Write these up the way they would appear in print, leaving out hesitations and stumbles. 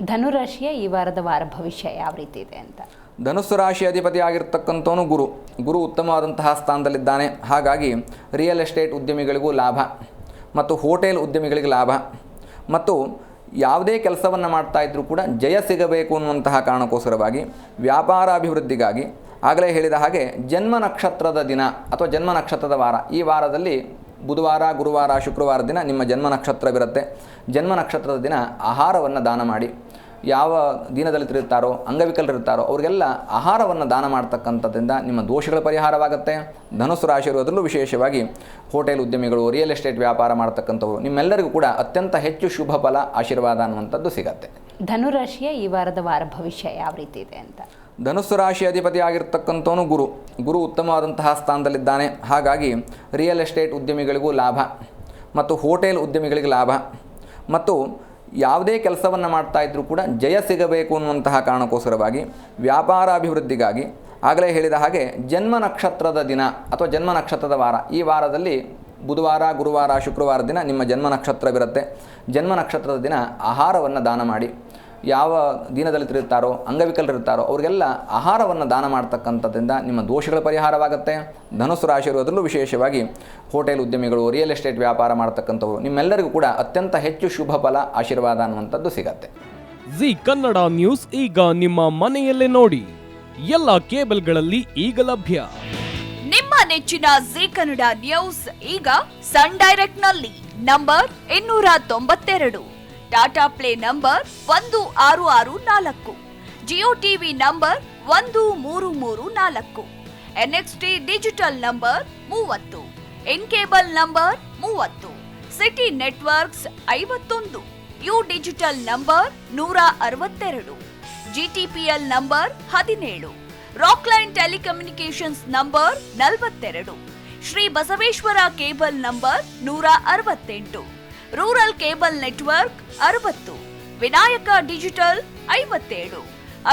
ಧನುರಾಶಿಯ ಈ ವಾರದ ವಾರ ಭವಿಷ್ಯ ಯಾವ ರೀತಿ ಇದೆ ಅಂತ? ಧನುಸ್ಸು ರಾಶಿ ಅಧಿಪತಿ ಆಗಿರ್ತಕ್ಕಂಥವನು ಗುರು ಉತ್ತಮವಾದಂತಹ ಸ್ಥಾನದಲ್ಲಿದ್ದಾನೆ. ಹಾಗಾಗಿ ರಿಯಲ್ ಎಸ್ಟೇಟ್ ಉದ್ಯಮಿಗಳಿಗೂ ಲಾಭ ಮತ್ತು ಹೋಟೆಲ್ ಉದ್ಯಮಿಗಳಿಗೆ ಲಾಭ ಮತ್ತು ಯಾವುದೇ ಕೆಲಸವನ್ನು ಮಾಡ್ತಾ ಇದ್ದರೂ ಕೂಡ ಜಯ ಸಿಗಬೇಕು ಅನ್ನುವಂತಹ ಕಾರಣಕ್ಕೋಸ್ಕರವಾಗಿ ವ್ಯಾಪಾರ ಅಭಿವೃದ್ಧಿಗಾಗಿ ಆಗಲೇ ಹೇಳಿದ ಹಾಗೆ ಜನ್ಮ ನಕ್ಷತ್ರದ ದಿನ ಅಥವಾ ಜನ್ಮ ನಕ್ಷತ್ರದ ವಾರ, ಈ ವಾರದಲ್ಲಿ ಬುಧವಾರ, ಗುರುವಾರ, ಶುಕ್ರವಾರ ದಿನ ನಿಮ್ಮ ಜನ್ಮ ನಕ್ಷತ್ರವಿರುತ್ತೆ. ಜನ್ಮ ನಕ್ಷತ್ರದ ದಿನ ಆಹಾರವನ್ನು ದಾನ ಮಾಡಿ. ಯಾವ ದೀನದಲಿತರಿರ್ತಾರೋ, ಅಂಗವಿಕಲರಿರ್ತಾರೋ ಅವರಿಗೆಲ್ಲ ಆಹಾರವನ್ನು ದಾನ ಮಾಡ್ತಕ್ಕಂಥದ್ರಿಂದ ನಿಮ್ಮ ದೋಷಗಳ ಪರಿಹಾರವಾಗುತ್ತೆ. ಧನುಸ್ಸು ರಾಶಿ ಇರೋದ್ರಲ್ಲೂ ವಿಶೇಷವಾಗಿ ಹೋಟೆಲ್ ಉದ್ಯಮಿಗಳು, ರಿಯಲ್ ಎಸ್ಟೇಟ್ ವ್ಯಾಪಾರ ಮಾಡ್ತಕ್ಕಂಥವ್ರು ನಿಮ್ಮೆಲ್ಲರಿಗೂ ಕೂಡ ಅತ್ಯಂತ ಹೆಚ್ಚು ಶುಭ ಫಲ, ಆಶೀರ್ವಾದ ಅನ್ನುವಂಥದ್ದು ಸಿಗತ್ತೆ. ಧನುರಾಶಿಯ ಈ ವಾರದ ವಾರ ಭವಿಷ್ಯ ಯಾವ ರೀತಿ ಇದೆ ಅಂತ? ಧನುಸ್ಸು ರಾಶಿ ಅಧಿಪತಿ ಆಗಿರ್ತಕ್ಕಂಥವನು ಗುರು ಉತ್ತಮವಾದಂತಹ ಸ್ಥಾನದಲ್ಲಿದ್ದಾನೆ. ಹಾಗಾಗಿ ರಿಯಲ್ ಎಸ್ಟೇಟ್ ಉದ್ಯಮಿಗಳಿಗೂ ಲಾಭ ಮತ್ತು ಹೋಟೆಲ್ ಉದ್ಯಮಿಗಳಿಗೆ ಲಾಭ ಮತ್ತು ಯಾವುದೇ ಕೆಲಸವನ್ನು ಮಾಡ್ತಾ ಇದ್ದರೂ ಕೂಡ ಜಯ ಸಿಗಬೇಕು ಅನ್ನುವಂತಹ ಕಾರಣಕ್ಕೋಸ್ಕರವಾಗಿ ವ್ಯಾಪಾರ ಅಭಿವೃದ್ಧಿಗಾಗಿ ಆಗಲೇ ಹೇಳಿದ ಹಾಗೆ ಜನ್ಮ ನಕ್ಷತ್ರದ ದಿನ ಅಥವಾ ಜನ್ಮ ನಕ್ಷತ್ರದ ವಾರ, ಈ ವಾರದಲ್ಲಿ ಬುಧವಾರ, ಗುರುವಾರ, ಶುಕ್ರವಾರ ದಿನ ನಿಮ್ಮ ಜನ್ಮ ನಕ್ಷತ್ರವಿರುತ್ತೆ. ಜನ್ಮ ನಕ್ಷತ್ರದ ದಿನ ಆಹಾರವನ್ನು ದಾನ ಮಾಡಿ. ಯಾವ ದೀನದಲಿತರಿರ್ತಾರೋ, ಅಂಗವಿಕಲರಿರ್ತಾರೋ ಅವರಿಗೆಲ್ಲ ಆಹಾರವನ್ನು ದಾನ ಮಾಡ್ತಕ್ಕಂಥದ್ರಿಂದ ನಿಮ್ಮ ದೋಷಗಳ ಪರಿಹಾರವಾಗುತ್ತೆ. ಧನುಸ್ಸು ರಾಶಿ ಇರೋದ್ರಲ್ಲೂ ವಿಶೇಷವಾಗಿ ಹೋಟೆಲ್ ಉದ್ಯಮಿಗಳು, ರಿಯಲ್ ಎಸ್ಟೇಟ್ ವ್ಯಾಪಾರ ಮಾಡ್ತಕ್ಕಂಥವ್ರು ನಿಮ್ಮೆಲ್ಲರಿಗೂ ಕೂಡ ಅತ್ಯಂತ ಹೆಚ್ಚು ಶುಭ ಫಲ, ಆಶೀರ್ವಾದ ಅನ್ನುವಂಥದ್ದು ಸಿಗತ್ತೆ. ಜಿ ಕನ್ನಡ ನ್ಯೂಸ್ ಈಗ ನಿಮ್ಮ ಮನೆಯಲ್ಲೇ ನೋಡಿ. ಎಲ್ಲ ಕೇಬಲ್ಗಳಲ್ಲಿ ಈಗ ಲಭ್ಯ. ನಿಮ್ಮ ನೆಚ್ಚಿನ ಜಿ ಕನ್ನಡ ನ್ಯೂಸ್ ಈಗ ಸನ್ ಡೈರೆಕ್ಟ್ ನಲ್ಲಿ number 292, Tata Play number 1664, Jio TV number 1334, NXT digital number 30, N cable number 30, City networks 51, U digital number 162, GTPL number 17, Rockline telecommunications number 42, Shri Basaveshwara cable number 168, rural cable network 60, Vinayaka digital 57,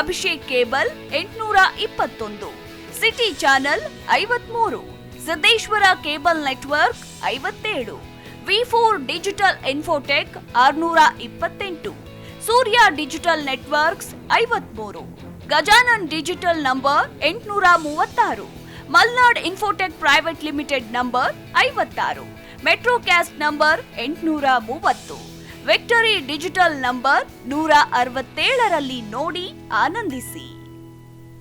Abhishek cable 821, City channel 53, Siddeshwara cable network 57, ವಿ4 digital infotech 628, Surya digital networks 53, Gajanan digital number 836, Malnad infotech private limited number 56, metro cast number 830, victory digital number 167ರಲ್ಲಿ ನೋಡಿ ಆನಂದಿಸಿ.